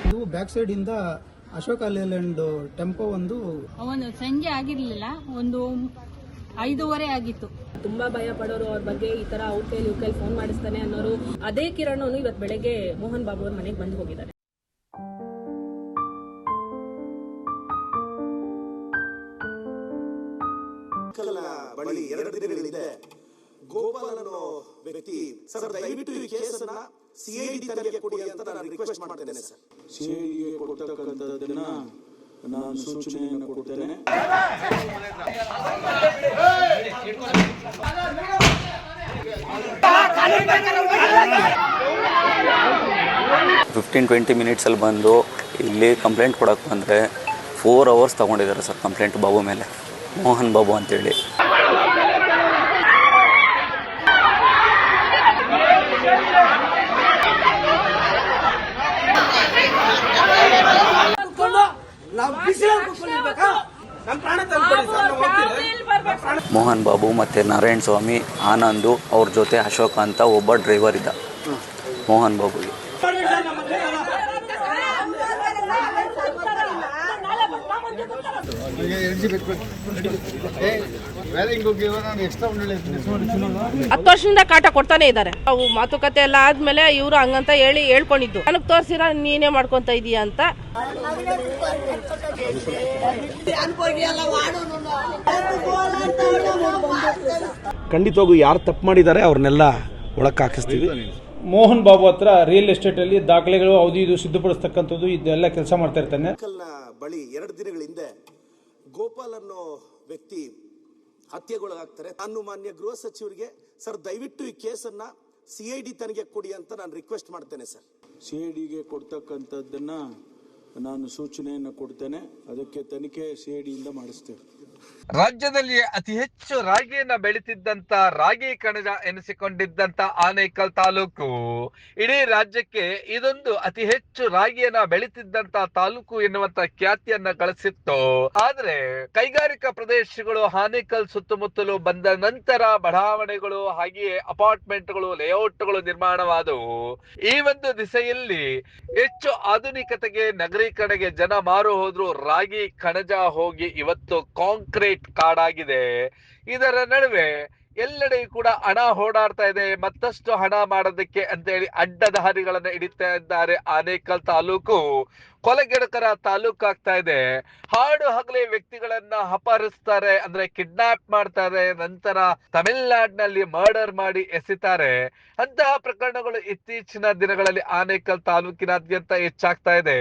ಇದು back side ಇಂದ Ashoka Layland tempo ಒಂದು ಸಂಜೆ ಆಗಿರ್ಲಿಲ್ಲ, ಒಂದು 5:15 ಆಗಿತ್ತು. ತುಂಬಾ ಭಯ ಪಡೋರು ಅವ್ರ ಬಗ್ಗೆ ಈ ತರ ಅವ್ರ ಕೈಲಿ ಇವ್ರ ಕೈಲಿ ಫೋನ್ ಮಾಡಿಸ್ತಾನೆ ಅನ್ನೋರು. ಅದೇ ಕಿರಣ್ ಅವನು ಇವತ್ತು ಬೆಳಗ್ಗೆ ಮೋಹನ್ ಬಾಬು ಅವ್ರ ಮನೆಗೆ ಬಂದು ಹೋಗಿದ್ದಾರೆ. ಬಳಿ 2 ದಿನಗಳಿಂದ ಗೋಪಾಲ್ ಅನ್ನೋ ವ್ಯಕ್ತಿ ಸರ್ ದಯವಿಟ್ಟು ಈ ಕೇಸನ್ನ ಸಿಐಡಿ ತನಿಖೆಗೆ ಕೊಡಿ ಅಂತ ನಾನು ರಿಕ್ವೆಸ್ಟ್ ಮಾಡ್ತೇನೆ ಸರ್. ಸಿಐಡಿಗೆ ಕೊಡ್ತಕ್ಕಂಥದ್ದನ್ನ ನಾನು ಸೂಚನೆಯನ್ನು ಕೊಡ್ತೇನೆ. ಫಿಫ್ಟೀನ್ 20 ಮಿನಿಟ್ಸಲ್ಲಿ ಬಂದು ಇಲ್ಲಿ ಕಂಪ್ಲೇಂಟ್ ಕೊಡೋಕ್ಕೆ ಬಂದರೆ 4 ಅವರ್ಸ್ ತೊಗೊಂಡಿದ್ದಾರೆ ಸರ್ ಕಂಪ್ಲೇಂಟ್ ಬಾಬು ಮೇಲೆ, ಮೋಹನ್ ಬಾಬು ಅಂತೇಳಿ. ಮೋಹನ್ ಬಾಬು ಮತ್ತು ನಾರಾಯಣ ಸ್ವಾಮಿ, ಆನಂದು, ಅವ್ರ ಜೊತೆ ಅಶೋಕ ಅಂತ ಒಬ್ಬ ಡ್ರೈವರ್ ಇದ್ದ ಮೋಹನ್ ಬಾಬುಗೆ. ಹತ್ತು ವರ್ಷದಿಂದ ಕಾಟ ಕೊಡ್ತಾನೆ ಇದ್ದಾರೆ. ಅವು ಮಾತುಕತೆ ಎಲ್ಲ ಆದ್ಮೇಲೆ ಇವರು ಹಂಗಂತ ಹೇಳ್ಕೊಂಡಿದ್ದು, ನನಗ್ ತೋರ್ಸಿರ ನೀನೇ ಮಾಡ್ಕೊಂತ ಇದೀಯ ಅಂತ. ಖಂಡಿತವಾಗೂ ಯಾರು ತಪ್ಪು ಮಾಡಿದ್ದಾರೆ ಅವ್ರನ್ನೆಲ್ಲ ಒಳಕ್ಕೆ ಹಾಕಿಸ್ತೀವಿ. ಮೋಹನ್ ಬಾಬು ಹತ್ರ ರಿಯಲ್ ಎಸ್ಟೇಟ್ ಅಲ್ಲಿ ದಾಖಲೆಗಳು ಅದು ಇದು ಸಿದ್ಧಪಡಿಸ್ತಕ್ಕಂಥದ್ದು ಇದೆಲ್ಲ ಕೆಲಸ ಮಾಡ್ತಾ ಇರ್ತಾನೆ. ಬಳಿ 2 ದಿನಗಳಿಂದ ಗೋಪಾಲ್ ಅನ್ನೋ ವ್ಯಕ್ತಿ ಹತ್ಯೆಗೊಳಗಾಗ್ತಾರೆ. ನಾನು ಮಾನ್ಯ ಗೃಹ ಸಚಿವರಿಗೆ ಸರ್ ದಯವಿಟ್ಟು ಈ ಕೇಸನ್ನ ಸಿಐಡಿ ತನಿಖೆಗೆ ಕೊಡಿ ಅಂತ ನಾನು ರಿಕ್ವೆಸ್ಟ್ ಮಾಡ್ತೇನೆ ಸರ್. ಸಿಐಡಿಗೆ ಕೊಡ್ತಕ್ಕಂಥದ್ದನ್ನ ನಾನು ಸೂಚನೆಯನ್ನು ಕೊಡ್ತೇನೆ. ಅದಕ್ಕೆ ತನಿಖೆ ಸಿಐಡಿಯಿಂದ ಮಾಡಿಸ್ತೇವೆ. ರಾಜ್ಯದಲ್ಲಿ ಅತಿ ಹೆಚ್ಚು ರಾಗಿಯನ್ನ ಬೆಳೀತಿದ್ದಂತ ರಾಗಿ ಕಣಜ ಎನಿಸಿಕೊಂಡಿದ್ದಂತ ಆನೇಕಲ್ ತಾಲೂಕು ಇಡೀ ರಾಜ್ಯಕ್ಕೆ ಇದೊಂದು ಅತಿ ಹೆಚ್ಚು ರಾಗಿಯನ್ನ ಬೆಳೀತಿದ್ದಂತ ತಾಲೂಕು ಎನ್ನುವಂತ ಖ್ಯಾತಿಯನ್ನ ಗಳಿಸಿತ್ತು. ಆದ್ರೆ ಕೈಗಾರಿಕಾ ಪ್ರದೇಶಗಳು ಆನೇಕಲ್ ಸುತ್ತಮುತ್ತಲು ಬಂದ ನಂತರ ಬಡಾವಣೆಗಳು ಹಾಗೆಯೇ ಅಪಾರ್ಟ್ಮೆಂಟ್ಗಳು ಲೇಔಟ್ಗಳು ನಿರ್ಮಾಣವಾದವು. ಈ ಒಂದು ದಿಸೆಯಲ್ಲಿ ಹೆಚ್ಚು ಆಧುನಿಕತೆಗೆ ನಗರೀಕರಣೆಗೆ ಜನ ಮಾರು ಹೋದ್ರು, ರಾಗಿ ಕಣಜ ಹೋಗಿ ಇವತ್ತು ಕಾಂಕ್ರೀಟ್ ಕಾಡಾಗಿದೆ. ಇದರ ನಡುವೆ ಎಲ್ಲೆಡೆ ಕೂಡ ಹಣ ಓಡಾಡ್ತಾ ಇದೆ. ಮತ್ತಷ್ಟು ಹಣ ಮಾಡೋದಕ್ಕೆ ಅಂತೇಳಿ ಅಡ್ಡದಾರಿಗಳನ್ನ ಹಿಡಿತಾ ಇದ್ದಾರೆ. ಆನೇಕಲ್ ತಾಲೂಕು ಕೊಲೆಗಡಕರ ತಾಲೂಕು ಆಗ್ತಾ ಇದೆ. ಹಾಡು ಹಗಲೇ ವ್ಯಕ್ತಿಗಳನ್ನ ಅಪಹರಿಸ್ತಾರೆ, ಅಂದ್ರೆ ಕಿಡ್ನಾಪ್ ಮಾಡ್ತಾರೆ, ನಂತರ ತಮಿಳುನಾಡಿನಲ್ಲಿ ಮರ್ಡರ್ ಮಾಡಿ ಎಸಿತಾರೆ. ಅಂತಹ ಪ್ರಕರಣಗಳು ಇತ್ತೀಚಿನ ದಿನಗಳಲ್ಲಿ ಆನೇಕಲ್ ತಾಲೂಕಿನಾದ್ಯಂತ ಹೆಚ್ಚಾಗ್ತಾ ಇದೆ.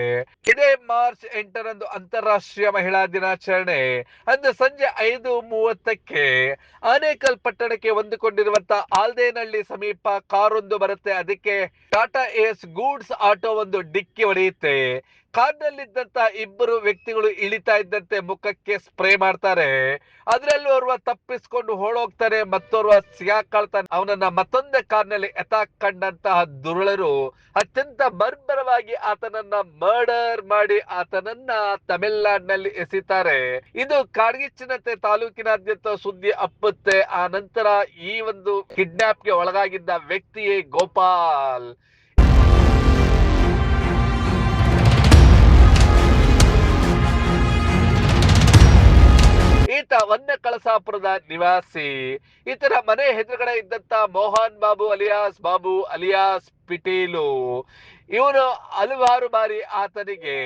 ಇದೇ ಮಾರ್ಚ್ 8ರಂದು ಅಂತಾರಾಷ್ಟ್ರೀಯ ಮಹಿಳಾ ದಿನಾಚರಣೆ ಅಂದು ಸಂಜೆ 5:30ಕ್ಕೆ ಆನೇಕಲ್ ಪಟ್ಟಣಕ್ಕೆ ಹೊಂದಿಕೊಂಡಿರುವಂತ ಆಲ್ದೇನಹಳ್ಳಿ ಸಮೀಪ ಕಾರೊಂದು ಬರುತ್ತೆ. ಅದಕ್ಕೆ ಟಾಟಾ ಏಸ್ ಗೂಡ್ಸ್ ಆಟೋ ಒಂದು ಡಿಕ್ಕಿ ಹೊಡೆಯುತ್ತೆ. ಕಾರ್ನಲ್ಲಿದ್ದಂತ 2 ವ್ಯಕ್ತಿಗಳು ಇಳಿತಾ ಇದ್ದಂತೆ ಮುಖಕ್ಕೆ ಸ್ಪ್ರೇ ಮಾಡ್ತಾರೆ. ಅದ್ರಲ್ಲಿ ಓರ್ವ ತಪ್ಪಿಸ್ಕೊಂಡು ಓಡೋಗ್ತಾನೆ, ಮತ್ತೋರ್ವ ಸಿಗಾಕೊಳ್ತಾನೆ. ಅವನನ್ನ ಮತ್ತೊಂದೇ ಕಾರ್ನಲ್ಲಿ ಎತ್ತಾಕೊಂಡಂತಹ ದುರುಳರು ಅತ್ಯಂತ ಬರ್ಬರವಾಗಿ ಆತನನ್ನ ಮರ್ಡರ್ ಮಾಡಿ ಆತನನ್ನ ತಮಿಳುನಾಡಿನಲ್ಲಿ ಎಸಿತಾರೆ. ಇದು ಕಾಡ್ಗಿಚ್ಚಿನಂತೆ ತಾಲೂಕಿನಾದ್ಯಂತ ಸುದ್ದಿ ಹಬ್ಬುತ್ತೆ. ಆ ನಂತರ ಈ ಒಂದು ಕಿಡ್ನಾಪ್ಗೆ ಒಳಗಾಗಿದ್ದ ವ್ಯಕ್ತಿಯೇ ಗೋಪಾಲ್. ಈತ ವನ್ಯಕಳಸಾಪುರದ ನಿವಾಸಿ. ಈತನ ಮನೆ ಎದುರುಗಡೆ ಇದ್ದಂತ ಮೋಹನ್ ಬಾಬು ಅಲಿಯಾಸ್ ಪಿಟೀಲು ಇವನು ಹಲವಾರು ಬಾರಿ ಆತನಿಗೆ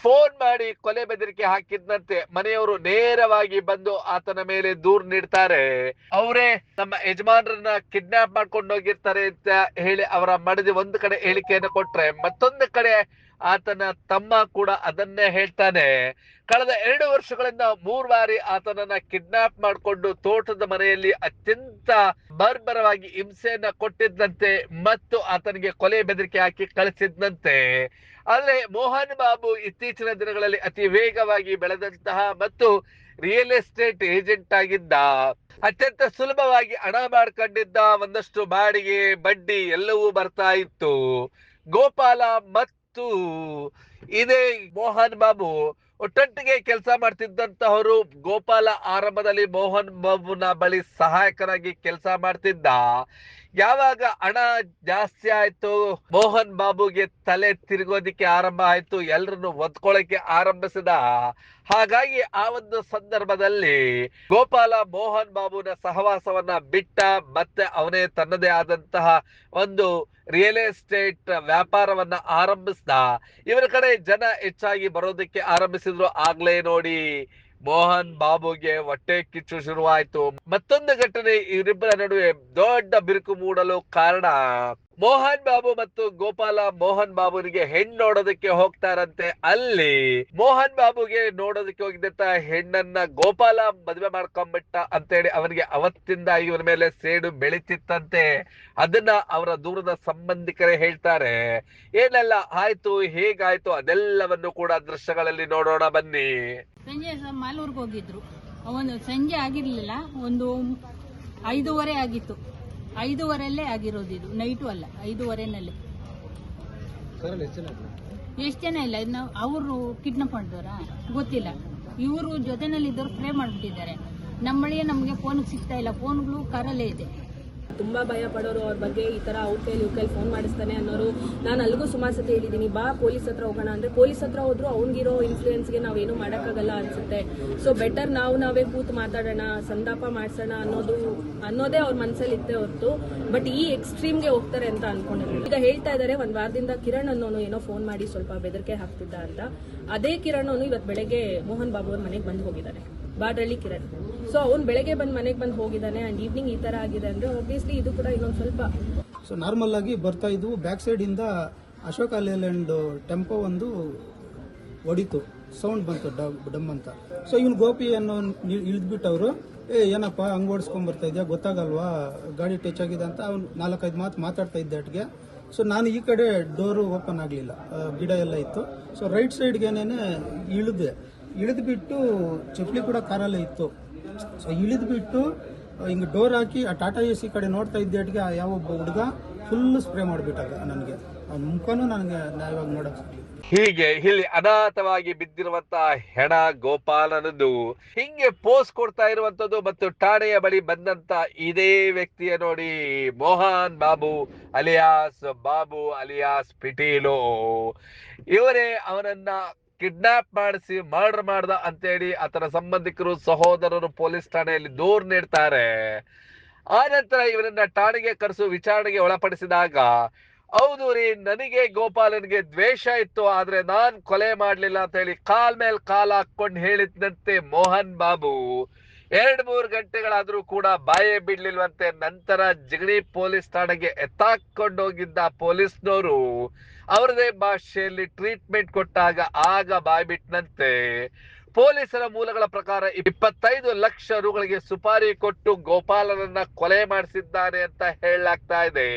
ಫೋನ್ ಮಾಡಿ ಕೊಲೆ ಬೆದರಿಕೆ ಹಾಕಿದ್ದಂತೆ ಮನೆಯವರು ನೇರವಾಗಿ ಬಂದು ಆತನ ಮೇಲೆ ದೂರು ನೀಡ್ತಾರೆ. ಅವರೇ ನಮ್ಮ ಯಜಮಾನರನ್ನ ಕಿಡ್ನಾಪ್ ಮಾಡ್ಕೊಂಡು ಹೋಗಿರ್ತಾರೆ ಅಂತ ಹೇಳಿ ಅವರ ಮಡದಿ ಒಂದು ಕಡೆ ಹೇಳಿಕೆಯನ್ನು ಕೊಟ್ರೆ, ಮತ್ತೊಂದು ಕಡೆ ಆತನ ತಮ್ಮ ಕೂಡ ಅದನ್ನೇ ಹೇಳ್ತಾನೆ. ಕಳೆದ 2 ವರ್ಷಗಳಿಂದ 3 ಬಾರಿ ಆತನನ್ನ ಕಿಡ್ನಾಪ್ ಮಾಡಿಕೊಂಡು ತೋಟದ ಮನೆಯಲ್ಲಿ ಅತ್ಯಂತ ಬರ್ಬರವಾಗಿ ಹಿಂಸೆಯನ್ನ ಕೊಟ್ಟಿದ್ದಂತೆ ಮತ್ತು ಆತನಿಗೆ ಕೊಲೆ ಬೆದರಿಕೆ ಹಾಕಿ ಕಳಿಸಿದ್ದಂತೆ. ಆದ್ರೆ ಮೋಹನ್ ಬಾಬು ಇತ್ತೀಚಿನ ದಿನಗಳಲ್ಲಿ ಅತಿ ವೇಗವಾಗಿ ಬೆಳೆದಂತಹ ಮತ್ತು ರಿಯಲ್ ಎಸ್ಟೇಟ್ ಏಜೆಂಟ್ ಆಗಿದ್ದ, ಅತ್ಯಂತ ಸುಲಭವಾಗಿ ಹಣ ಮಾಡ್ಕೊಂಡಿದ್ದ. ಒಂದಷ್ಟು ಬಾಡಿಗೆ ಬಡ್ಡಿ ಎಲ್ಲವೂ ಬರ್ತಾ ಇತ್ತು. ಗೋಪಾಲ ಮತ್ತು ಇದೇ ಮೋಹನ್ ಬಾಬು ಒಟ್ಟೊಟ್ಟಿಗೆ ಕೆಲಸ ಮಾಡ್ತಿದ್ದಂತಹವರು. ಗೋಪಾಲ ಆರಂಭದಲ್ಲಿ ಮೋಹನ್ ಬಾಬುನ ಬಳಿ ಸಹಾಯಕರಾಗಿ ಕೆಲಸ ಮಾಡ್ತಿದ್ದ. ಯಾವಾಗ ಹಣ ಜಾಸ್ತಿ ಆಯ್ತು, ಮೋಹನ್ ಬಾಬುಗೆ ತಲೆ ತಿರುಗೋದಿಕ್ಕೆ ಆರಂಭ ಆಯ್ತು, ಎಲ್ರನ್ನು ಒದ್ಕೊಳಕ್ಕೆ ಆರಂಭಿಸಿದ. ಹಾಗಾಗಿ ಆ ಒಂದು ಸಂದರ್ಭದಲ್ಲಿ ಗೋಪಾಲ ಮೋಹನ್ ಬಾಬುನ ಸಹವಾಸವನ್ನ ಬಿಟ್ಟ, ಮತ್ತೆ ಅವನೇ ತನ್ನದೇ ಆದಂತಹ ಒಂದು ರಿಯಲ್ ಎಸ್ಟೇಟ್ ವ್ಯಾಪಾರವನ್ನ ಆರಂಭಿಸಿದ. ಇವರ ಕಡೆ ಜನ ಹೆಚ್ಚಾಗಿ ಬರೋದಕ್ಕೆ ಆರಂಭಿಸಿದ್ರು. ಆಗ್ಲೇ ನೋಡಿ ಮೋಹನ್ ಬಾಬುಗೆ ಹೊಟ್ಟೆ ಕಿಚ್ಚು ಶುರುವಾಯ್ತು. ಮತ್ತೊಂದು ಘಟನೆ ಇವರಿಬ್ಬರ ನಡುವೆ ದೊಡ್ಡ ಬಿರುಕು ಮೂಡಲು ಕಾರಣ, ಮೋಹನ್ ಬಾಬು ಮತ್ತು ಗೋಪಾಲ ಮೋಹನ್ ಬಾಬುನಿಗೆ ಹೆಣ್ಣು ನೋಡೋದಕ್ಕೆ ಹೋಗ್ತಾರಂತೆ. ಅಲ್ಲಿ ಮೋಹನ್ ಬಾಬುಗೆ ನೋಡೋದಕ್ಕೆ ಹೋಗಿದ್ದಂತ ಹೆಣ್ಣನ್ನ ಗೋಪಾಲ ಮದುವೆ ಮಾಡ್ಕೊಂಡ್ಬಿಟ್ಟ ಅಂತೇಳಿ ಅವನಿಗೆ ಅವತ್ತಿಂದ ಇವನ ಮೇಲೆ ಸೇಡು ಬೆಳೀತಿತ್ತಂತೆ. ಅದನ್ನ ಅವರ ದೂರದ ಸಂಬಂಧಿಕರೇ ಹೇಳ್ತಾರೆ. ಏನೆಲ್ಲ ಆಯ್ತು, ಹೇಗಾಯ್ತು ಅದೆಲ್ಲವನ್ನು ಕೂಡ ದೃಶ್ಯಗಳಲ್ಲಿ ನೋಡೋಣ ಬನ್ನಿ. ಸಂಜೆ ಮಾಲೂರ್ಗೆ ಹೋಗಿದ್ರು. ಒಂದು ಸಂಜೆ ಆಗಿರ್ಲಿಲ್ಲ, ಒಂದು 5:30 ಆಗಿತ್ತು. 5:30 ಆಗಿರೋದು ಇದು, ನೈಟು ಅಲ್ಲ, 5:30 ಎಷ್ಟು ಜನ ಇಲ್ಲ. ಅವರು ಕಿಡ್ನಾಪ್ ಮಾಡಿದವರ ಗೊತ್ತಿಲ್ಲ. ಇವರು ಜೊತೆನಲ್ಲಿದ್ದವ್ರು ಫ್ರೇ ಮಾಡ್ಬಿಟ್ಟಿದ್ದಾರೆ. ನಮ್ಮ ಬಳಿ ನಮಗೆ ಫೋನ್ ಸಿಗ್ತಾ ಇಲ್ಲ, ಫೋನ್ಗಳು ಕಾರಲ್ಲೇ ಇದೆ. ತುಂಬಾ ಭಯ ಪಡೋರು ಅವ್ರ ಬಗ್ಗೆ ಈ ತರ ಅವ್ರ ಕೈಲಿ ಫೋನ್ ಮಾಡಿಸ್ತಾನೆ ಅನ್ನೋರು. ನಾನು ಅಲ್ಲಿಗೂ ಸುಮಾರು ಸತಿ ಹೇಳಿದೀನಿ, ಬಾ ಪೊಲೀಸ್ ಹತ್ರ ಹೋಗೋಣ ಅಂದ್ರೆ ಪೊಲೀಸ್ ಹತ್ರ ಹೋದ್ರು ಅವ್ನಿಗಿರೋ ಇನ್ಫ್ಲೂಯೆನ್ಸ್ಗೆ ನಾವೇನು ಮಾಡೋಕ್ಕಾಗಲ್ಲ ಅನ್ಸುತ್ತೆ. ಸೊ ಬೆಟರ್ ನಾವೇ ಕೂತು ಮಾತಾಡೋಣ, ಸಂತಾಪ ಮಾಡ್ಸೋಣ ಅನ್ನೋದೇ ಅವ್ರ ಮನಸ್ಸಲ್ಲಿ ಇತ್ತೆ ಹೊರತು ಬಟ್ ಈ ಎಕ್ಸ್ಟ್ರೀಮ್ಗೆ ಹೋಗ್ತಾರೆ ಅಂತ ಅನ್ಕೊಂಡಿದ್ರು. ಈಗ ಹೇಳ್ತಾ ಇದಾರೆ, ಒಂದ್ ವಾರದಿಂದ ಕಿರಣ್ ಅನ್ನೋನು ಏನೋ ಫೋನ್ ಮಾಡಿ ಸ್ವಲ್ಪ ಬೆದರಿಕೆ ಹಾಕ್ತಿದ್ದ ಅಂತ. ಅದೇ ಕಿರಣ್ ಅವನು ಇವತ್ತು ಬೆಳಗ್ಗೆ ಮೋಹನ್ ಬಾಬು ಅವ್ರ ಮನೆಗೆ ಬಂದು ಹೋಗಿದ್ದಾನೆ, ಬಾಡ್ರಳ್ಳಿ ಕಿರಣ್. ಸೊ ಅವ್ನು ಬೆಳಗ್ಗೆ ಮನೆಗೆ ಬಂದು ಹೋಗಿದ್ದಾನೆ ಅಂಡ್ ಈವ್ನಿಂಗ್ ಈ ತರ ಆಗಿದೆ ಅಂದ್ರೆ ಆಬ್ವಿಯಸ್ಲಿ ಇದು ಕೂಡ ಇನ್ನೊಂದು ಸ್ವಲ್ಪ. ಸೊ ನಾರ್ಮಲ್ ಆಗಿ ಬರ್ತಾ ಇದ್ವು, ಬ್ಯಾಕ್ ಸೈಡ್ ಇಂದ ಅಶೋಕ ಲೇಲ್ಯಾಂಡ್ ಟೆಂಪೋ ಒಂದು ಹೊಡಿತು, ಸೌಂಡ್ ಬಂತು ಡಮ್ ಅಂತ. ಸೊ ಇವನು ಗೋಪಿ ಅನ್ನೋ ಇಳಿದ್ಬಿಟ್ಟವ್ರು, ಏನಪ್ಪ ಹಂಗ್ ಓಡಿಸ್ಕೊಂಡ್ ಬರ್ತಾ ಇದೆಯಾ, ಗೊತ್ತಾಗಲ್ವಾ ಗಾಡಿ ಟಚ್ ಆಗಿದೆ ಅಂತ ಅವ್ನು 4-5 ಮಾತು ಮಾತಾಡ್ತಾ ಇದ್ದೆ ಅಟ್ಗೆ. ಸೊ ನಾನು ಈ ಕಡೆ ಡೋರು ಓಪನ್ ಆಗಲಿಲ್ಲ, ಗಿಡ ಎಲ್ಲ ಇತ್ತು. ಸೊ ರೈಟ್ ಸೈಡ್ಗೆನೇನೆ ಇಳಿದ್ಬಿಟ್ಟು ಚಪ್ಪಲಿ ಕೂಡ ಕಾರಲ್ಲೇ ಇತ್ತು. ಸೊ ಇಳಿದ್ಬಿಟ್ಟು ಹಿಂಗೆ ಡೋರ್ ಹಾಕಿ ಆ ಟಾಟಾ ಎಸಿ ಕಡೆ ನೋಡ್ತಾ ಇದ್ದೆಟ್ಗೆ ಯಾವೊಬ್ಬ ಹುಡುಗ ಫುಲ್ ಸ್ಪ್ರೇ ಮಾಡಿಬಿಟ್ಟಾಗ ನನಗೆ. ಅವನ ಮುಖನೂ ನನಗೆ ಇವಾಗ ನೋಡಕ್ ಸಿಗ್ಲಿ. ಹೀಗೆ ಇಲ್ಲಿ ಅನಾಥವಾಗಿ ಬಿದ್ದಿರುವಂತಹ ಹೆಣ ಗೋಪಾಲನದು ಹಿಂಗೆ ಪೋಸ್ ಕೊಡ್ತಾ ಇರುವಂತದ್ದು. ಮತ್ತು ಠಾಣೆಯ ಬಳಿ ಬಂದಂತ ಇದೇ ವ್ಯಕ್ತಿಯ ನೋಡಿ, ಮೋಹನ್ ಬಾಬು ಅಲಿಯಾಸ್ ಪಿಟೀಲು. ಇವರೇ ಅವನನ್ನ ಕಿಡ್ನಾಪ್ ಮಾಡಿಸಿ ಮರ್ಡರ್ ಮಾಡ್ದ ಅಂತೇಳಿ ಆತನ ಸಂಬಂಧಿಕರು, ಸಹೋದರರು ಪೊಲೀಸ್ ಠಾಣೆಯಲ್ಲಿ ದೂರು ನೀಡ್ತಾರೆ. ಆ ನಂತರ ಇವರನ್ನ ಠಾಣೆಗೆ ಕರೆಸು ವಿಚಾರಣೆಗೆ ಒಳಪಡಿಸಿದಾಗ, ಹೌದು ರೀ, ನನಗೆ ಗೋಪಾಲನ್ಗೆ ದ್ವೇಷ ಇತ್ತು, ಆದ್ರೆ ನಾನ್ ಕೊಲೆ ಮಾಡ್ಲಿಲ್ಲ ಅಂತ ಹೇಳಿ ಕಾಲ್ ಮೇಲ್ ಕಾಲ್ ಹಾಕೊಂಡು ಹೇಳಿದಂತೆ ಮೋಹನ್ ಬಾಬು 2-3 ಗಂಟೆಗಳಾದ್ರೂ ಕೂಡ ಬಾಯೇ ಬಿಡ್ಲಿಲ್ವಂತೆ. ನಂತರ ಜಿಗಣಿ ಪೊಲೀಸ್ ಠಾಣೆಗೆ ಎತ್ತಾಕೊಂಡು ಹೋಗಿದ್ದ ಪೊಲೀಸ್ನವರು ಅವರದೇ ಭಾಷೆಯಲ್ಲಿ ಟ್ರೀಟ್ಮೆಂಟ್ ಕೊಟ್ಟಾಗ ಆಗ ಬಾಯ್ ಬಿಟ್ನಂತೆ. ಪೊಲೀಸರ ಮೂಲಗಳ ಪ್ರಕಾರ 25 ಲಕ್ಷ ರೂಗಳಿಗೆ ಸುಪಾರಿ ಕೊಟ್ಟು ಗೋಪಾಲನನ್ನ ಕೊಲೆ ಮಾಡಿಸಿದ್ದಾನೆ ಅಂತ ಹೇಳಲಾಗ್ತಾ ಇದೆ.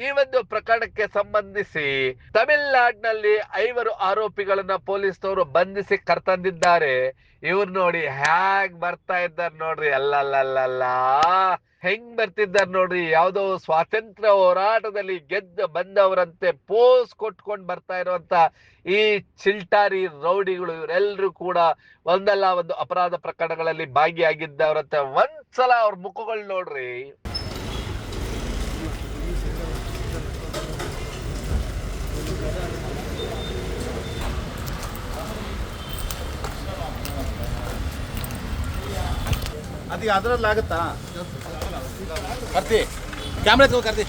ಈ ಒಂದು ಪ್ರಕರಣಕ್ಕೆ ಸಂಬಂಧಿಸಿ ತಮಿಳುನಾಡಿನಲ್ಲಿ 5 ಆರೋಪಿಗಳನ್ನ ಪೊಲೀಸ್ನವರು ಬಂಧಿಸಿ ಕರ್ತಂದಿದ್ದಾರೆ. ಇವ್ರು ನೋಡಿ ಹ್ಯಾಗ್ ಬರ್ತಾ ಇದ್ದಾರೆ ನೋಡ್ರಿ, ಅಲ್ಲಲ್ಲ ಹೆಂಗ್ ಬರ್ತಿದ್ದಾರೆ ನೋಡ್ರಿ, ಯಾವ್ದೋ ಸ್ವಾತಂತ್ರ್ಯ ಹೋರಾಟದಲ್ಲಿ ಗೆದ್ದು ಬಂದವರಂತೆ ಪೋಸ್ ಕೊಟ್ಕೊಂಡು ಬರ್ತಾ ಇರುವಂತ ಈ ಚಿಲ್ಟಾರಿ ರೌಡಿಗಳು. ಇವರೆಲ್ಲರೂ ಕೂಡ ಒಂದಲ್ಲ ಒಂದು ಅಪರಾಧ ಪ್ರಕರಣಗಳಲ್ಲಿ ಭಾಗಿಯಾಗಿದ್ದವರಂತೆ. ಒಂದ್ಸಲ ಅವ್ರ ಮುಖಗಳು ನೋಡ್ರಿ. ಅದು ಅದರಲ್ಲಿ ಆಗುತ್ತಾ ಕರ್ತಿ ಕ್ಯಾಮ್ರಾ ಕರ್ತಿ.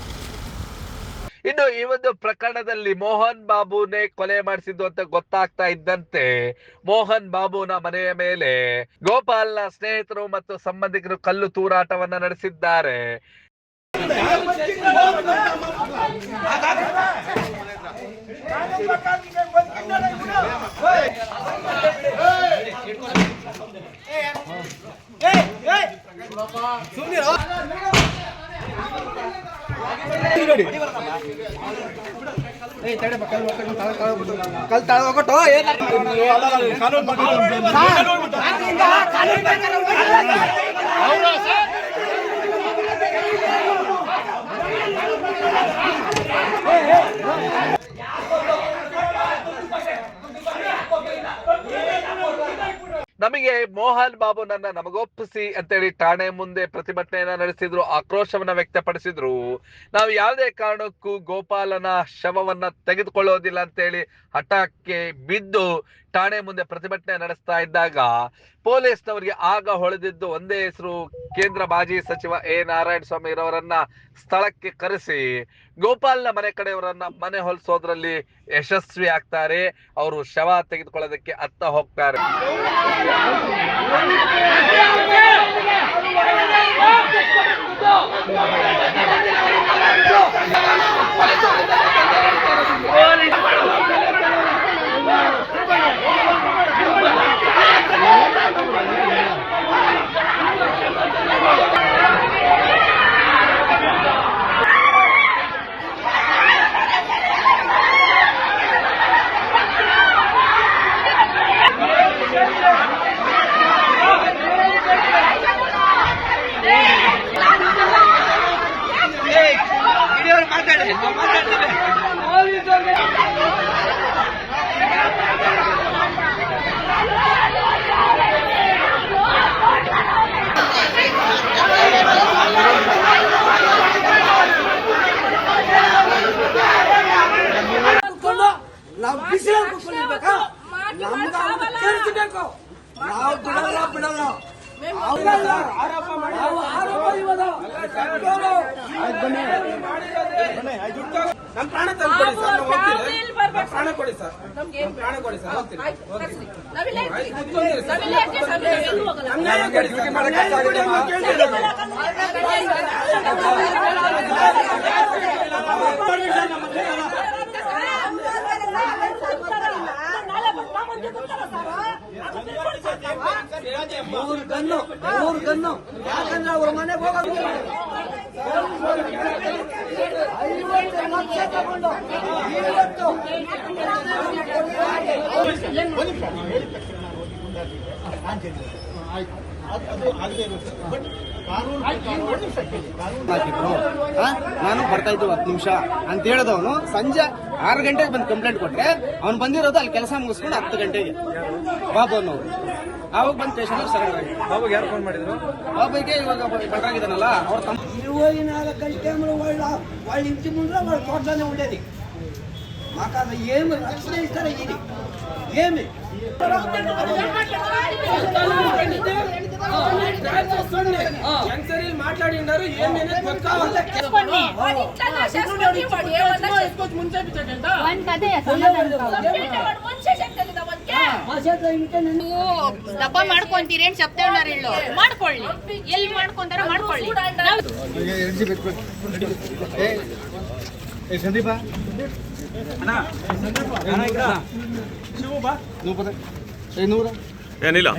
ಇನ್ನು ಈ ಒಂದು ಪ್ರಕರಣದಲ್ಲಿ ಮೋಹನ್ ಬಾಬುನೇ ಕೊಲೆ ಮಾಡಿಸಿದ್ದು ಅಂತ ಗೊತ್ತಾಗ್ತಾ ಇದ್ದಂತೆ ಮೋಹನ್ ಬಾಬುನ ಮನೆಯ ಮೇಲೆ ಗೋಪಾಲ್ನ ಸ್ನೇಹಿತರು ಮತ್ತು ಸಂಬಂಧಿಕರು ಕಲ್ಲು ತೂರಾಟವನ್ನ ನಡೆಸಿದ್ದಾರೆ. ನಮಗೆ ಮೋಹನ್ ಬಾಬು ನನ್ನ ನಮಗೊಪ್ಪಿಸಿ ಅಂತೇಳಿ ಠಾಣೆ ಮುಂದೆ ಪ್ರತಿಭಟನೆಯನ್ನ ನಡೆಸಿದ್ರು, ಆಕ್ರೋಶವನ್ನ ವ್ಯಕ್ತಪಡಿಸಿದ್ರು. ನಾವು ಯಾವುದೇ ಕಾರಣಕ್ಕೂ ಗೋಪಾಲನ ಶವವನ್ನ ತೆಗೆದುಕೊಳ್ಳೋದಿಲ್ಲ ಅಂತೇಳಿ ಹಠಕ್ಕೆ ಬಿದ್ದು ಠಾಣೆ ಮುಂದೆ ಪ್ರತಿಭಟನೆ ನಡೆಸ್ತಾ ಇದ್ದಾಗ ಪೊಲೀಸ್ನವರಿಗೆ ಆಗ ಹೊಳೆದಿದ್ದು ಒಂದೇ ಹೆಸರು, ಕೇಂದ್ರ ಮಾಜಿ ಸಚಿವ ಎ ನಾರಾಯಣಸ್ವಾಮಿ ರವರನ್ನ ಸ್ಥಳಕ್ಕೆ ಕರೆಸಿ ಗೋಪಾಲ್ನ ಮನೆ ಕಡೆಯವರನ್ನ ಮನೆ ಹೊಲಿಸೋದ್ರಲ್ಲಿ ಯಶಸ್ವಿ ಆಗ್ತಾರೆ. ಅವರು ಶವ ತೆಗೆದುಕೊಳ್ಳೋದಕ್ಕೆ ಅತ್ತ ಹೋಗ್ತಾರೆ. ನಾವು ಬಿಸಿಲಲ್ಲಿ ಕೂತ್ಕೊಂಡಿರ್ಬೇಕಾ? ನಮ್ಗೆ ಸೇರಿಸಬೇಕು. ನಾವು ಬಿಡಲ್ಲ ಬಿಡಲ್ಲ. ಆರೋಪ ಇರೋದು. ನಮ್ಮ ಪ್ರಾಣ ತಂದ್ಕೊಡಿ ಸರ್, ನಾವು ಹೋಗ್ತೀವಿ. ಪ್ರಾಣ ಕೊಡಿ ಸರ್, ಪ್ರಾಣ ಕೊಡಿ ಸರ್, ಹೋಗ್ತೀವಿ. ಮೂರು ಗನ್ನು ಯಾಕಂದ್ರೆ ಅವ್ರ ಮನೆಗೆ ಹೋಗೋದು 50 ಲಕ್ಷ ತಗೊಂಡು ನಾನು ಬರ್ತಾ ಇದ್ದು 10 ನಿಮಿಷ ಅಂತ ಹೇಳಿದವನು ಸಂಜೆ 6 ಗಂಟೆಗೆ ಬಂದು ಕಂಪ್ಲೇಂಟ್ ಕೊಟ್ರೆ ಅವ್ನು ಬಂದಿರೋದು ಅಲ್ಲಿ ಕೆಲಸ ಮುಗಿಸ್ಕೊಂಡು 10 ಗಂಟೆಗೆ ಬಾಬು ಅನ್ನೋರು. ಅವಾಗ ಬಂದು ಸ್ಟೇಷನ್ ಸರೆಂಡರ್ ಆಗಿ ಬಾಬುಗೆ ಯಾರು ಫೋನ್ ಮಾಡಿದ್ರು? ಬಾಬುಗೆ ఇవాళ బెటరాగిదనలా ಅವ್ರ ತಮ್ಮ 24 గంటలు వాళ్ళ ఇంటి ముందు వాళ్ళ తోటలోనే ఉండేది. మాకు అది ఏమి రక్షణ ఇస్తారా? ఇది ఏమి మాట్లాడినారు ఏమి ದಪ್ಪ ಮಾಡ್ಕೊಂತೀರಿ ಅಂತ చెప్తే ఉన్నారు ఇల్లు ಮಾಡ್ಕೊಳ್ಳಿ, ಎಲ್ಲಿ ಮಾಡ್ಕೊಂತಾರ ಮಾಡ್ಕೊಳ್ಳಿ. ಸಂದೀಪ ಏನಿಲ್ಲ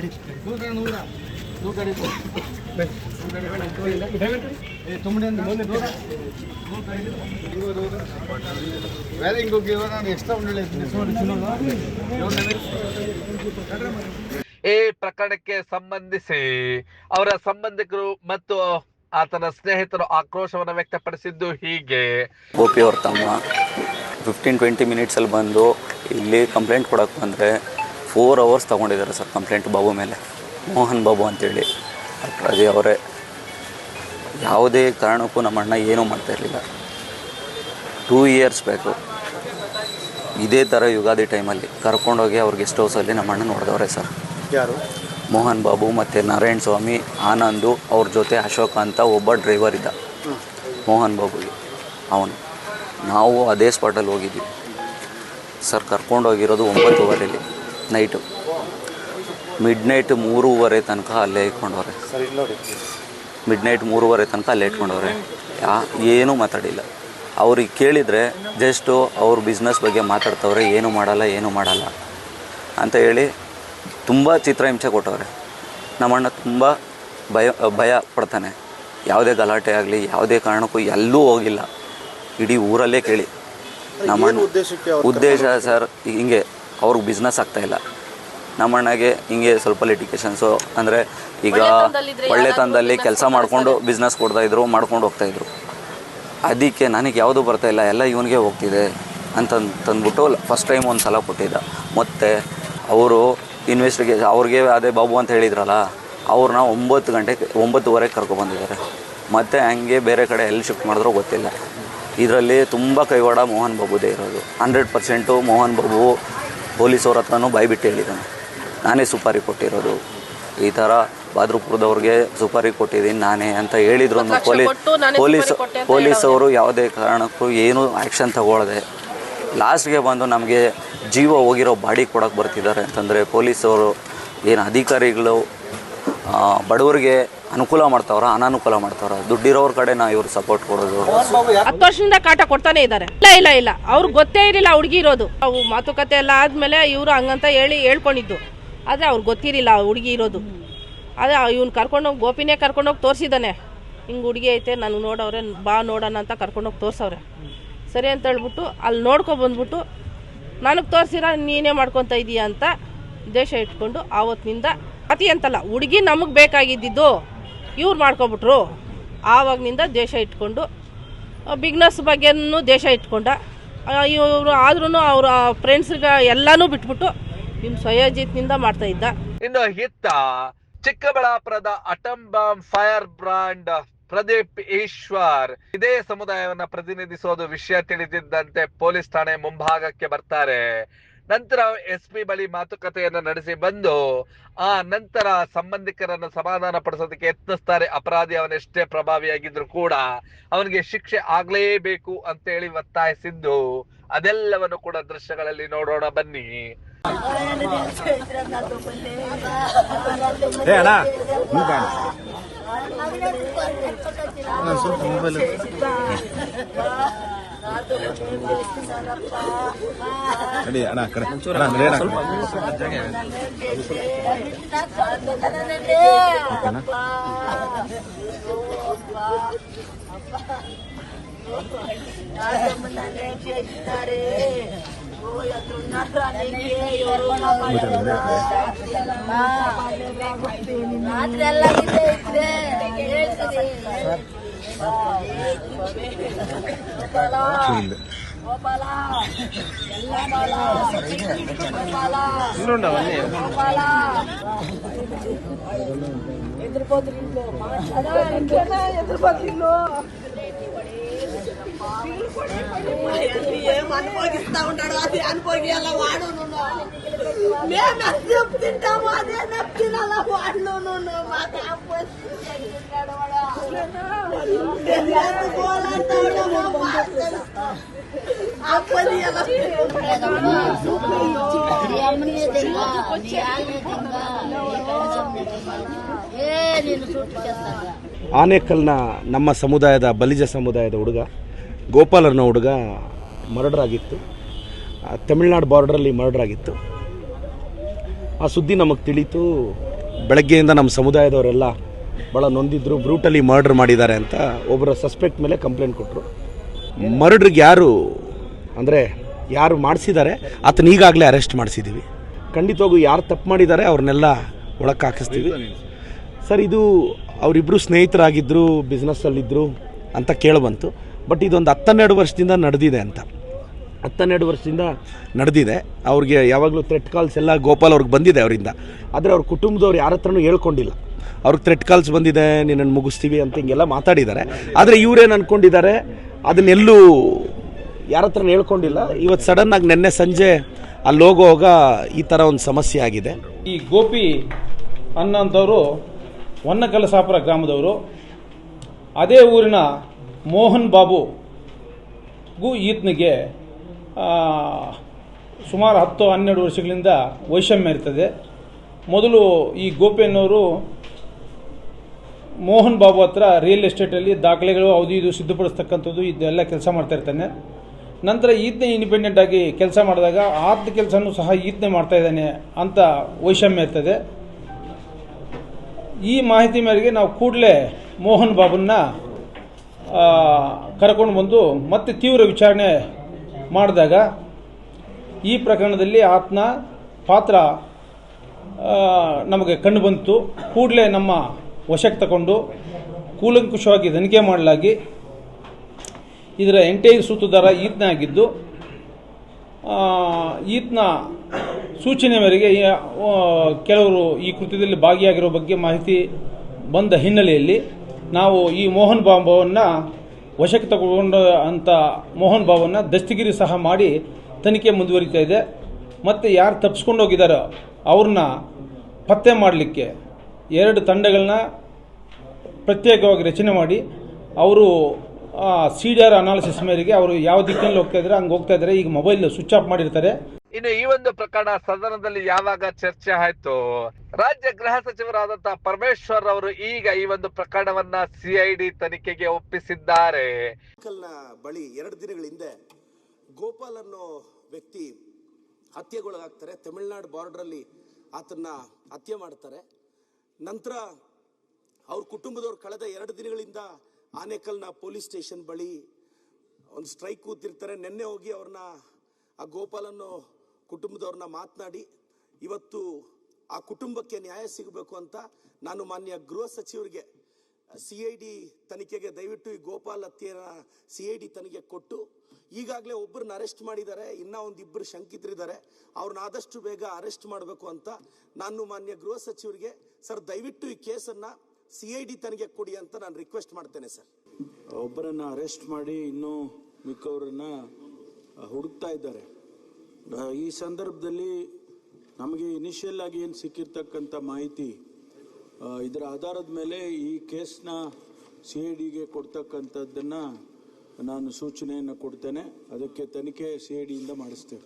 ಈ ಪ್ರಕರಣಕ್ಕೆ ಸಂಬಂಧಿಸಿ ಅವರ ಸಂಬಂಧಿಕರು ಮತ್ತು ಆತನ ಸ್ನೇಹಿತರು ಆಕ್ರೋಶವನ್ನು ವ್ಯಕ್ತಪಡಿಸಿದ್ದು ಹೀಗೆ. ಗೋಪಿ ಅವ್ರ ತಮ್ಮ 15-20 ಮಿನಿಟ್ಸಲ್ಲಿ ಬಂದು ಇಲ್ಲಿ ಕಂಪ್ಲೇಂಟ್ ಕೊಡೋಕ್ಕೆ ಬಂದರೆ 4 ಅವರ್ಸ್ ತೊಗೊಂಡಿದ್ದಾರೆ ಸರ್ ಕಂಪ್ಲೇಂಟ್ ಬಾಬು ಮೇಲೆ. ಮೋಹನ್ ಬಾಬು ಅಂತೇಳಿ ಅದೇ ಅವರೇ. ಯಾವುದೇ ಕಾರಣಕ್ಕೂ ನಮ್ಮ ಅಣ್ಣ ಏನೂ ಮಾಡ್ತಾಯಿರಲಿಲ್ಲ. 2 ಇಯರ್ಸ್ ಬೇಕು ಇದೇ ಥರ ಯುಗಾದಿ ಟೈಮಲ್ಲಿ ಕರ್ಕೊಂಡೋಗಿ ಅವ್ರ ಗೆಸ್ಟ್ ಹೌಸಲ್ಲಿ ನಮ್ಮ ಅಣ್ಣ ನೋಡಿದವ್ರೆ ಸರ್. ಯಾರು? ಮೋಹನ್ ಬಾಬು ಮತ್ತು ನಾರಾಯಣ ಸ್ವಾಮಿ, ಆನಂದು, ಅವ್ರ ಜೊತೆ ಅಶೋಕ ಅಂತ ಒಬ್ಬ ಡ್ರೈವರ್ ಇದ್ದ ಮೋಹನ್ ಬಾಬುಗೆ. ಅವನು ನಾವು ಅದೇ ಸ್ಪಾಟಲ್ಲಿ ಹೋಗಿದ್ವಿ ಸರ್. ಕರ್ಕೊಂಡೋಗಿರೋದು 9:15 ನೈಟು. ಮಿಡ್ನೈಟ್ 3:30 ತನಕ ಅಲ್ಲೇ ಇಟ್ಕೊಂಡವ್ರೆ. ಮಿಡ್ನೈಟ್ 3:30 ತನಕ ಅಲ್ಲೇ ಇಟ್ಕೊಂಡವ್ರೆ. ಏನೂ ಮಾತಾಡಿಲ್ಲ. ಅವ್ರಿಗೆ ಕೇಳಿದರೆ ಜಸ್ಟು ಅವ್ರ ಬಿಸ್ನೆಸ್ ಬಗ್ಗೆ ಮಾತಾಡ್ತವ್ರೆ, ಏನೂ ಮಾಡಲ್ಲ ಅಂತ ಹೇಳಿ ತುಂಬ ಚಿತ್ರಹಿಂಸೆ ಕೊಟ್ಟವ್ರೆ. ನಮ್ಮಣ್ಣ ತುಂಬ ಭಯ ಪಡ್ತಾನೆ. ಯಾವುದೇ ಗಲಾಟೆ ಆಗಲಿ ಯಾವುದೇ ಕಾರಣಕ್ಕೂ ಎಲ್ಲೂ ಹೋಗಿಲ್ಲ. ಇಡೀ ಊರಲ್ಲೇ ಕೇಳಿ. ನಮ್ಮಣ್ಣ ಉದ್ದೇಶ ಸರ್ ಹಿಂಗೆ ಅವ್ರಿಗೆ ಬಿಸ್ನೆಸ್ ಆಗ್ತಾಯಿಲ್ಲ. ನಮ್ಮಣ್ಣಗೆ ಹಿಂಗೆ ಸ್ವಲ್ಪ ಲಿಟಿಗೇಷನ್ಸು ಅಂದರೆ ಈಗ ಒಳ್ಳೆತನದಲ್ಲಿ ಕೆಲಸ ಮಾಡಿಕೊಂಡು ಬಿಸ್ನೆಸ್ ಮಾಡ್ಕೊಂಡು ಹೋಗ್ತಾಯಿದ್ರು. ಅದಕ್ಕೆ ನನಗೆ ಯಾವುದೂ ಬರ್ತಾಯಿಲ್ಲ, ಎಲ್ಲ ಇವನಿಗೆ ಹೋಗ್ತಿದೆ ಅಂತಂದ್ಬಿಟ್ಟು ಫಸ್ಟ್ ಟೈಮ್ ಒಂದು ಸಲ ಕೊಟ್ಟಿದ್ದ. ಮತ್ತು ಅವರು ಇನ್ವೆಸ್ಟಿಗೇಷನ್ ಅವ್ರಿಗೆ ಅದೇ ಬಾಬು ಅಂತ ಹೇಳಿದ್ರಲ್ಲ, ಅವ್ರನ್ನ 9:30 ಕರ್ಕೊಬಂದಿದ್ದಾರೆ. ಮತ್ತು ಹಂಗೆ ಬೇರೆ ಕಡೆ ಎಲ್ಲಿ ಶಿಫ್ಟ್ ಮಾಡಿದ್ರೋ ಗೊತ್ತಿಲ್ಲ. ಇದರಲ್ಲಿ ತುಂಬ ಕೈವಾಡ ಮೋಹನ್ ಬಾಬುದೇ ಇರೋದು. 100% ಮೋಹನ್ ಬಾಬು ಪೊಲೀಸವ್ರ ಹತ್ರನೂ ಬಾಯ್ಬಿಟ್ಟು ಹೇಳಿದ್ದಾನೆ, ನಾನೇ ಸುಪಾರಿ ಕೊಟ್ಟಿರೋದು, ಈ ಥರ ಬಾದ್ರಪುರದವ್ರಿಗೆ ಸುಪಾರಿ ಕೊಟ್ಟಿದ್ದೀನಿ ನಾನೇ ಅಂತ ಹೇಳಿದ್ರು. ಪೊಲೀಸವರು ಯಾವುದೇ ಕಾರಣಕ್ಕೂ ಏನೂ ಆ್ಯಕ್ಷನ್ ತಗೊಳ್ಳದೆ ಲಾಸ್ಟ್ಗೆ ಬಂದು ನಮಗೆ ಜೀವ ಹೋಗಿರೋ ಬಾಡಿ ಕೊಡೋಕ್ಕೆ ಬರ್ತಿದ್ದಾರೆ ಅಂತಂದರೆ ಪೊಲೀಸವರು ಏನು ಅಧಿಕಾರಿಗಳು ಬಡವರಿಗೆ ಅನುಕೂಲ ಮಾಡ್ತಾವ್ರ ಅನಾನುಕೂಲ ಮಾಡ್ತಾವ್ರ? ದುಡ್ಡಿರೋರ ಕಡೆನ ಇವರು ಸಪೋರ್ಟ್ ಕೊಡೋದು. 10 ವರ್ಷದಿಂದ ಕಾಟ ಕೊಡ್ತಾನೆ ಇದ್ದಾರೆ. ಇಲ್ಲ ಅವ್ರಿಗೆ ಗೊತ್ತೇ ಇರಲಿಲ್ಲ ಹುಡುಗಿ ಇರೋದು. ಅವು ಮಾತುಕತೆ ಎಲ್ಲ ಆದ್ಮೇಲೆ ಇವರು ಹಂಗಂತ ಹೇಳ್ಕೊಂಡಿದ್ದು, ಆದರೆ ಅವ್ರಿಗೆ ಗೊತ್ತಿರಲಿಲ್ಲ ಹುಡುಗಿ ಇರೋದು. ಅದೇ ಇವ್ನು ಕರ್ಕೊಂಡೋಗಿ ಗೋಪಿನೇ ಕರ್ಕೊಂಡೋಗಿ ತೋರಿಸಿದ್ದಾನೆ, ಹಿಂಗೆ ಹುಡುಗಿ ಐತೆ ನನಗೆ ನೋಡವ್ರೆ, ಬಾ ನೋಡೋಣ ಅಂತ ಕರ್ಕೊಂಡೋಗಿ ತೋರಿಸವ್ರೆ. ಸರಿ ಅಂತ ಹೇಳ್ಬಿಟ್ಟು ಅಲ್ಲಿ ನೋಡ್ಕೊಬಂದ್ಬಿಟ್ಟು ನನಗೆ ತೋರಿಸಿರ ನೀನೇ ಮಾಡ್ಕೊತ ಇದೀಯ ಅಂತ ದೇಶ ಇಟ್ಕೊಂಡು ಆವತ್ತಿನಿಂದ ಅತಿ ಅಂತಲ್ಲ, ಹುಡುಗಿ ನಮಗೆ ಬೇಕಾಗಿದ್ದಿದ್ದು ಇವ್ರು ಮಾಡ್ಕೊಬಿಟ್ರು. ಆವಾಗಿನಿಂದ ದೇಶ ಇಟ್ಕೊಂಡು ಬಿಗ್ನೆಸ್ ಬಗ್ಗೆನೂ ದೇಶ ಇಟ್ಕೊಂಡ. ಇವರು ಆದ್ರೂ ಅವ್ರ ಫ್ರೆಂಡ್ಸ್ಗೆ ಎಲ್ಲನೂ ಬಿಟ್ಬಿಟ್ಟು ನಿಮ್ಮ ಸ್ವಯೋಜಿತನಿಂದ ಮಾಡ್ತಾ ಇದ್ದ. ಇನ್ನು ಇತ್ತ ಚಿಕ್ಕಬಳ್ಳಾಪುರದ atom bomb fire brand Pradeep Eshwar ಇದೇ ಸಮುದಾಯವನ್ನ ಪ್ರತಿನಿಧಿಸೋದು ವಿಷಯ ತಿಳಿದಿದ್ದಂತೆ ಪೊಲೀಸ್ ಠಾಣೆ ಮುಂಭಾಗಕ್ಕೆ ಬರ್ತಾರೆ. ನಂತರ SP ಬಳಿ ಮಾತುಕತೆಯನ್ನು ನಡೆಸಿ ಬಂದು ಆ ನಂತರ ಸಂಬಂಧಿಕರನ್ನು ಸಮಾಧಾನ ಪಡಿಸೋದಕ್ಕೆ ಯತ್ನಿಸ್ತಾರೆ. ಅಪರಾಧಿ ಅವನೆಷ್ಟೇ ಪ್ರಭಾವಿಯಾಗಿದ್ರು ಕೂಡ ಅವನಿಗೆ ಶಿಕ್ಷೆ ಆಗ್ಲೇಬೇಕು ಅಂತ ಹೇಳಿ ಒತ್ತಾಯಿಸಿದ್ದು ಅದೆಲ್ಲವನ್ನು ಕೂಡ ದೃಶ್ಯಗಳಲ್ಲಿ ನೋಡೋಣ ಬನ್ನಿ. అనుభవిస్తా ఉంటాడు, అది అనుభవి అలా వాడు మేము తింటాము, అదే తినాలా వాడు ಆನೇಕಲ್ನ ನಮ್ಮ ಸಮುದಾಯದ ಬಲಿಜ ಸಮುದಾಯದ ಹುಡುಗ ಗೋಪಾಲರ್ನ ಹುಡುಗ ಮರ್ಡರ್ ಆಗಿತ್ತು. ತಮಿಳ್ನಾಡು ಬಾರ್ಡ್ರಲ್ಲಿ ಮರ್ಡರ್ ಆಗಿತ್ತು. ಆ ಸುದ್ದಿ ನಮಗೆ ತಿಳಿತು. ಬೆಳಗ್ಗೆಯಿಂದ ನಮ್ಮ ಸಮುದಾಯದವರೆಲ್ಲ ಭಾಳ ನೊಂದಿದ್ರು. ಬ್ರೂಟಲಿ ಮರ್ಡರ್ ಮಾಡಿದ್ದಾರೆ ಅಂತ ಒಬ್ಬರ ಸಸ್ಪೆಕ್ಟ್ ಮೇಲೆ ಕಂಪ್ಲೇಂಟ್ ಕೊಟ್ಟರು. ಮರ್ಡ್ರಿಗೆ ಯಾರು ಮಾಡಿಸಿದ್ದಾರೆ ಆತನ ಈಗಾಗಲೇ ಅರೆಸ್ಟ್ ಮಾಡಿಸಿದ್ದೀವಿ. ಖಂಡಿತವಾಗೂ ಯಾರು ತಪ್ಪು ಮಾಡಿದ್ದಾರೆ ಅವ್ರನ್ನೆಲ್ಲ ಒಳಕ್ಕೆ ಹಾಕಿಸ್ತೀವಿ. ಸರ್, ಇದು ಅವರಿಬ್ಬರು ಸ್ನೇಹಿತರಾಗಿದ್ದರು, ಬಿಸ್ನೆಸ್ಸಲ್ಲಿದ್ದರು ಅಂತ ಕೇಳಿಬಂತು. ಬಟ್ ಇದೊಂದು 12 ವರ್ಷದಿಂದ ನಡೆದಿದೆ ಅಂತ. 12 ವರ್ಷದಿಂದ ನಡೆದಿದೆ. ಅವ್ರಿಗೆ ಯಾವಾಗಲೂ ಥ್ರೆಟ್ ಕಾಲ್ಸ್ ಎಲ್ಲ ಗೋಪಾಲ್ ಅವ್ರಿಗೆ ಬಂದಿದೆ ಅವರಿಂದ. ಆದರೆ ಅವ್ರ ಕುಟುಂಬದವ್ರು ಯಾರ ಹತ್ರನೂ ಹೇಳ್ಕೊಂಡಿಲ್ಲ. ಅವ್ರಿಗೆ ಥ್ರೆಟ್ ಕಾಲ್ಸ್ ಬಂದಿದೆ, ನಿನ್ನನ್ನು ಮುಗಿಸ್ತೀವಿ ಅಂತ ಹಿಂಗೆಲ್ಲ ಮಾತಾಡಿದ್ದಾರೆ. ಆದರೆ ಇವರೇನು ಅಂದ್ಕೊಂಡಿದ್ದಾರೆ ಅದನ್ನೆಲ್ಲೂ ಯಾರ ಹತ್ರನೂ ಹೇಳ್ಕೊಂಡಿಲ್ಲ. ಇವತ್ತು ಸಡನ್ನಾಗಿ ನಿನ್ನೆ ಸಂಜೆ ಅಲ್ಲಿ ಹೋಗುವಾಗ ಈ ಥರ ಒಂದು ಸಮಸ್ಯೆ ಆಗಿದೆ. ಈ ಗೋಪಿ ಅನ್ನೋಂಥವ್ರು ಹೊನ್ನಕಲಸಾಪುರ ಗ್ರಾಮದವರು. ಅದೇ ಊರಿನ ಮೋಹನ್ ಬಾಬುಗೂ ಈತನಿಗೆ ಸುಮಾರು 10-12 ವರ್ಷಗಳಿಂದ ವೈಷಮ್ಯ ಇರ್ತದೆ. ಮೊದಲು ಈ ಗೋಪಿ ಅನ್ನೋರು ಮೋಹನ್ ಬಾಬು ಹತ್ರ ರಿಯಲ್ ಎಸ್ಟೇಟಲ್ಲಿ ದಾಖಲೆಗಳು ಇದು ಸಿದ್ಧಪಡಿಸ್ತಕ್ಕಂಥದ್ದು ಇದೆಲ್ಲ ಕೆಲಸ ಮಾಡ್ತಾ ಇರ್ತಾನೆ. ನಂತರ ಈತನೇ ಇಂಡಿಪೆಂಡೆಂಟ್ ಆಗಿ ಕೆಲಸ ಮಾಡಿದಾಗ ಆತ ಕೆಲಸನೂ ಸಹ ಈತನೇ ಮಾಡ್ತಾ ಇದ್ದಾನೆ ಅಂತ ವೈಷಮ್ಯ ಇರ್ತದೆ. ಈ ಮಾಹಿತಿ ಮೇರೆಗೆ ನಾವು ಕೂಡಲೇ ಮೋಹನ್ ಬಾಬುನ್ನ ಕರ್ಕೊಂಡು ಬಂದು ಮತ್ತೆ ತೀವ್ರ ವಿಚಾರಣೆ ಮಾಡಿದಾಗ ಈ ಪ್ರಕರಣದಲ್ಲಿ ಆತನ ಪಾತ್ರ ನಮಗೆ ಕಂಡು ಬಂತು. ಕೂಡಲೇ ನಮ್ಮ ವಶಕ್ಕೆ ತಗೊಂಡು ಕೂಲಂಕುಷವಾಗಿ ತನಿಖೆ ಮಾಡಲಾಗಿ ಇದರ ಎಂಟೈರ್ ಸೂತ್ರಧಾರ ಈತನೇ ಆಗಿದ್ದು ಈತನ ಸೂಚನೆ ಮೇರೆಗೆ ಕೆಲವರು ಈ ಕೃತ್ಯದಲ್ಲಿ ಭಾಗಿಯಾಗಿರೋ ಬಗ್ಗೆ ಮಾಹಿತಿ ಬಂದ ಹಿನ್ನೆಲೆಯಲ್ಲಿ ನಾವು ಈ ಮೋಹನ್ ಬಾಬುವನ್ನು ವಶಕ್ಕೆ ತಗೊಂಡ ಅಂತ ಮೋಹನ್ ಬಾಬುವನ್ನು ದಸ್ತಗಿರಿ ಸಹ ಮಾಡಿ ತನಿಖೆ ಮುಂದುವರಿತಾ ಇದೆ. ಮತ್ತು ಯಾರು ತಪ್ಪಿಸ್ಕೊಂಡು ಹೋಗಿದ್ದಾರೋ ಅವ್ರನ್ನ ಪತ್ತೆ ಮಾಡಲಿಕ್ಕೆ 2 ತಂಡಗಳನ್ನ ಪ್ರತ್ಯೇಕವಾಗಿ ರಚನೆ ಮಾಡಿ ಅವರು CDR ಅನಾಲಿಸಿಸ್ ಮೇರೆಗೆ ಅವರು ಯಾವ ದಿಕ್ಕಿನಲ್ಲಿ ಹೋಗ್ತಾ ಇದ್ದಾರೆ ಹಂಗೆ ಹೋಗ್ತಾ ಇದ್ದಾರೆ. ಈಗ ಮೊಬೈಲ್ ಸ್ವಿಚ್ ಆಫ್ ಮಾಡಿರ್ತಾರೆ. ಇನ್ನು ಈ ಒಂದು ಪ್ರಕರಣ ಸದನದಲ್ಲಿ ಯಾವಾಗ ಚರ್ಚೆ ಆಯ್ತು, ರಾಜ್ಯ ಗೃಹ ಸಚಿವರಾದಂತಹ ಪರಮೇಶ್ವರ್ ಅವರು ಈಗ ಈ ಒಂದು ಪ್ರಕರಣವನ್ನ CID ತನಿಖೆಗೆ ಒಪ್ಪಿಸಿದ್ದಾರೆ. ಬಳಿ 2 ದಿನಗಳ ಹಿಂದೆ ಗೋಪಾಲ್ ಅನ್ನೋ ವ್ಯಕ್ತಿ ಹತ್ಯೆಗೊಳಗಾಗ್ತಾರೆ. ತಮಿಳುನಾಡು ಬಾರ್ಡರ್ ಅಲ್ಲಿ ಆತನ್ನ ಹತ್ಯೆ ಮಾಡ್ತಾರೆ. ನಂತರ ಅವ್ರ ಕುಟುಂಬದವ್ರು ಕಳೆದ 2 ದಿನಗಳಿಂದ ಆನೇಕಲ್ನ ಪೊಲೀಸ್ ಸ್ಟೇಷನ್ ಬಳಿ ಒಂದು ಸ್ಟ್ರೈಕ್ ಕೂತಿರ್ತಾರೆ. ನಿನ್ನೆ ಹೋಗಿ ಅವ್ರನ್ನ ಆ ಗೋಪಾಲನ್ನು ಕುಟುಂಬದವ್ರನ್ನ ಮಾತನಾಡಿ ಇವತ್ತು ಆ ಕುಟುಂಬಕ್ಕೆ ನ್ಯಾಯ ಸಿಗಬೇಕು ಅಂತ ನಾನು ಮಾನ್ಯ ಗೃಹ ಸಚಿವರಿಗೆ CID ತನಿಖೆಗೆ ದಯವಿಟ್ಟು ಈ ಗೋಪಾಲ್ ಹತ್ಯೆನ CID ತನಿಖೆ ಕೊಟ್ಟು, ಈಗಾಗಲೇ ಒಬ್ಬರನ್ನ ಅರೆಸ್ಟ್ ಮಾಡಿದ್ದಾರೆ, ಇನ್ನೂ 1-2 ಶಂಕಿತರಿದ್ದಾರೆ, ಅವ್ರನ್ನ ಆದಷ್ಟು ಬೇಗ ಅರೆಸ್ಟ್ ಮಾಡಬೇಕು ಅಂತ ನಾನು ಮಾನ್ಯ ಗೃಹ ಸಚಿವರಿಗೆ ಸರ್ ದಯವಿಟ್ಟು ಈ ಕೇಸನ್ನು CID ತನಿಖೆ ಕೊಡಿ ಅಂತ ನಾನು ರಿಕ್ವೆಸ್ಟ್ ಮಾಡ್ತೇನೆ ಸರ್. ಒಬ್ಬರನ್ನ ಅರೆಸ್ಟ್ ಮಾಡಿ ಇನ್ನೂ ಮಿಕ್ಕವರನ್ನ ಹುಡುಕ್ತಾ ಇದ್ದಾರೆ. ಈ ಸಂದರ್ಭದಲ್ಲಿ ನಮಗೆ ಇನಿಷಿಯಲ್ ಆಗಿ ಏನು ಸಿಕ್ಕಿರ್ತಕ್ಕಂಥ ಮಾಹಿತಿ, ಇದರ ಆಧಾರದ ಮೇಲೆ ಈ ಕೇಸ್ನ CIDಗೆ ಕೊಡ್ತಕ್ಕಂಥದ್ದನ್ನು ನಾನು ಸೂಚನೆಯನ್ನು ಕೊಡ್ತೇನೆ. ಅದಕ್ಕೆ ತನಿಖೆ CIDಯಿಂದ ಮಾಡಿಸ್ತೇವೆ.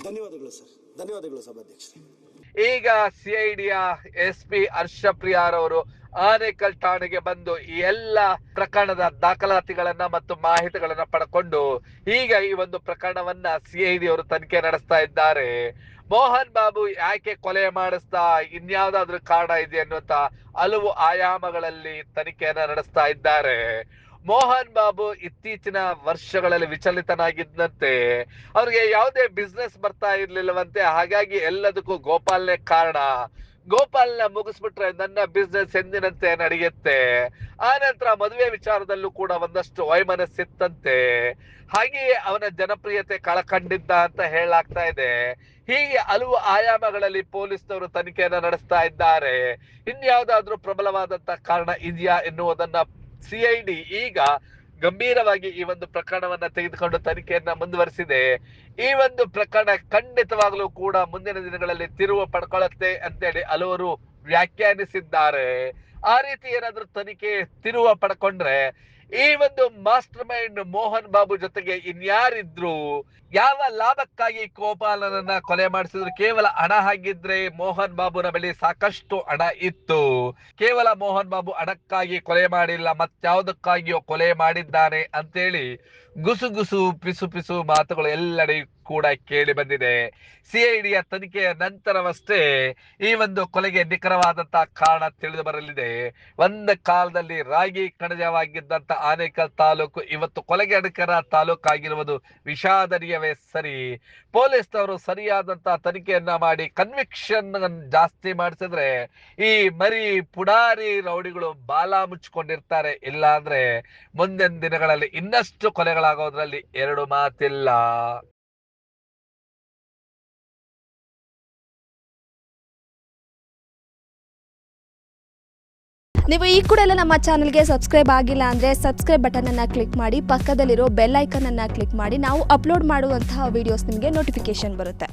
ಧನ್ಯವಾದಗಳು ಸರ್. ಧನ್ಯವಾದಗಳು ಸಭಾಧ್ಯಕ್ಷರೇ. ಈಗ CIDಯ SP ಹರ್ಷಪ್ರಿಯಾರವರು ಆನೇಕಲ್ ಠಾಣೆಗೆ ಬಂದು ಈ ಎಲ್ಲ ಪ್ರಕರಣದ ದಾಖಲಾತಿಗಳನ್ನ ಮತ್ತು ಮಾಹಿತಿಗಳನ್ನ ಪಡ್ಕೊಂಡು ಈಗ ಈ ಒಂದು ಪ್ರಕರಣವನ್ನ CID ಅವರು ತನಿಖೆ ನಡೆಸ್ತಾ ಇದ್ದಾರೆ. ಮೋಹನ್ ಬಾಬು ಯಾಕೆ ಕೊಲೆ ಮಾಡಿಸ್ತಾ, ಇನ್ಯಾವುದಾದ್ರೂ ಕಾರಣ ಇದೆ ಅನ್ನುವಂತ ಹಲವು ಆಯಾಮಗಳಲ್ಲಿ ತನಿಖೆಯನ್ನ ನಡೆಸ್ತಾ ಇದ್ದಾರೆ. ಮೋಹನ್ ಬಾಬು ಇತ್ತೀಚಿನ ವರ್ಷಗಳಲ್ಲಿ ವಿಚಲಿತನಾಗಿದ್ದಂತೆ, ಅವ್ರಿಗೆ ಯಾವುದೇ ಬಿಸ್ನೆಸ್ ಬರ್ತಾ ಇರ್ಲಿಲ್ಲವಂತೆ. ಹಾಗಾಗಿ ಎಲ್ಲದಕ್ಕೂ ಗೋಪಾಲ್ನೇ ಕಾರಣ. ಗೋಪಾಲ್ನ ಮುಗಿಸ್ಬಿಟ್ರೆ ನನ್ನ ಬಿಸ್ನೆಸ್ ಎಂದಿನಂತೆ ನಡೆಯುತ್ತೆ. ಆ ನಂತರ ಮದುವೆ ವಿಚಾರದಲ್ಲೂ ಕೂಡ ಒಂದಷ್ಟು ವೈಮನಸ್ಸಿತ್ತಂತೆ. ಹಾಗೆಯೇ ಅವನ ಜನಪ್ರಿಯತೆ ಕಳಕಂಡಿದ್ದ ಅಂತ ಹೇಳಲಾಗ್ತಾ ಇದೆ. ಹೀಗೆ ಹಲವು ಆಯಾಮಗಳಲ್ಲಿ ಪೊಲೀಸ್ನವರು ತನಿಖೆಯನ್ನ ನಡೆಸ್ತಾ ಇದ್ದಾರೆ. ಇನ್ಯಾವುದಾದ್ರೂ ಪ್ರಬಲವಾದಂತ ಕಾರಣ ಇದೆಯಾ ಎನ್ನುವುದನ್ನ CID ಈಗ ಗಂಭೀರವಾಗಿ ಈ ಒಂದು ಪ್ರಕರಣವನ್ನ ತೆಗೆದುಕೊಂಡು ತನಿಖೆಯನ್ನ ಮುಂದುವರಿಸಿದೆ. ಈ ಒಂದು ಪ್ರಕರಣ ಖಂಡಿತವಾಗ್ಲೂ ಕೂಡ ಮುಂದಿನ ದಿನಗಳಲ್ಲಿ ತಿರುವು ಪಡ್ಕೊಳ್ಳುತ್ತೆ ಅಂತೇಳಿ ಹಲವರು ವ್ಯಾಖ್ಯಾನಿಸಿದ್ದಾರೆ. ಆ ರೀತಿ ಏನಾದ್ರೂ ತನಿಖೆ ತಿರುವು ಪಡ್ಕೊಂಡ್ರೆ ಈ ಒಂದು ಮಾಸ್ಟರ್ ಮೈಂಡ್ ಮೋಹನ್ ಬಾಬು ಜೊತೆಗೆ ಇನ್ಯಾರಿದ್ರು, ಯಾವ ಲಾಭಕ್ಕಾಗಿ ಗೋಪಾಲನನ್ನ ಕೊಲೆ ಮಾಡಿಸಿದ್ರು? ಕೇವಲ ಹಣ ಆಗಿದ್ರೆ ಮೋಹನ್ ಬಾಬುನ ಬಳಿ ಸಾಕಷ್ಟು ಹಣ ಇತ್ತು. ಕೇವಲ ಮೋಹನ್ ಬಾಬು ಹಣಕ್ಕಾಗಿ ಕೊಲೆ ಮಾಡಿಲ್ಲ, ಮತ್ಯಾವುದಕ್ಕಾಗಿಯೋ ಕೊಲೆ ಮಾಡಿದ್ದಾನೆ ಅಂತೇಳಿ ಗುಸು ಪಿಸು ಮಾತುಗಳು ಎಲ್ಲೆಡೆ ಕೂಡ ಕೇಳಿ ಬಂದಿದೆ. CIDಯ ತನಿಖೆಯ ನಂತರವಷ್ಟೇ ಈ ಒಂದು ಕೊಲೆಗೆ ನಿಖರವಾದಂತಹ ಕಾರಣ ತಿಳಿದು ಬರಲಿದೆ. ಒಂದು ಕಾಲದಲ್ಲಿ ರಾಗಿ ಕಣಜವಾಗಿದ್ದಂತ ಆನೇಕಲ್ ತಾಲೂಕು ಇವತ್ತು ಕೊಲೆಗೆ ನಿಖರ ತಾಲೂಕಾಗಿರುವುದು ವಿಷಾದನೀಯವೇ ಸರಿ. ಪೊಲೀಸ್ನವರು ಸರಿಯಾದಂತಹ ತನಿಖೆಯನ್ನ ಮಾಡಿ ಕನ್ವಿಕ್ಷನ್ ಜಾಸ್ತಿ ಮಾಡಿಸಿದ್ರೆ ಈ ಮರಿ ಪುಡಾರಿ ರೌಡಿಗಳು ಬಾಲ ಮುಚ್ಚಿಕೊಂಡಿರ್ತಾರೆ. ಇಲ್ಲ ಅಂದ್ರೆ ಮುಂದಿನ ದಿನಗಳಲ್ಲಿ ಇನ್ನಷ್ಟು ಕೊಲೆಗಳಾಗೋದ್ರಲ್ಲಿ 2 ಮಾತಿಲ್ಲ. ನೀವು ಈ ಕೂಡ ಎಲ್ಲ ನಮ್ಮ ಚಾನಲ್ಗೆ ಸಬ್ಸ್ಕ್ರೈಬ್ ಆಗಿಲ್ಲ ಅಂದರೆ ಸಬ್ಸ್ಕ್ರೈಬ್ ಬಟನನ್ನು ಕ್ಲಿಕ್ ಮಾಡಿ, ಪಕ್ಕದಲ್ಲಿರೋ ಬೆಲ್ ಐಕನನ್ನು ಕ್ಲಿಕ್ ಮಾಡಿ. ನಾವು ಅಪ್ಲೋಡ್ ಮಾಡುವಂತಹ ವಿಡಿಯೋಸ್ ನಿಮಗೆ ನೋಟಿಫಿಕೇಶನ್ ಬರುತ್ತೆ.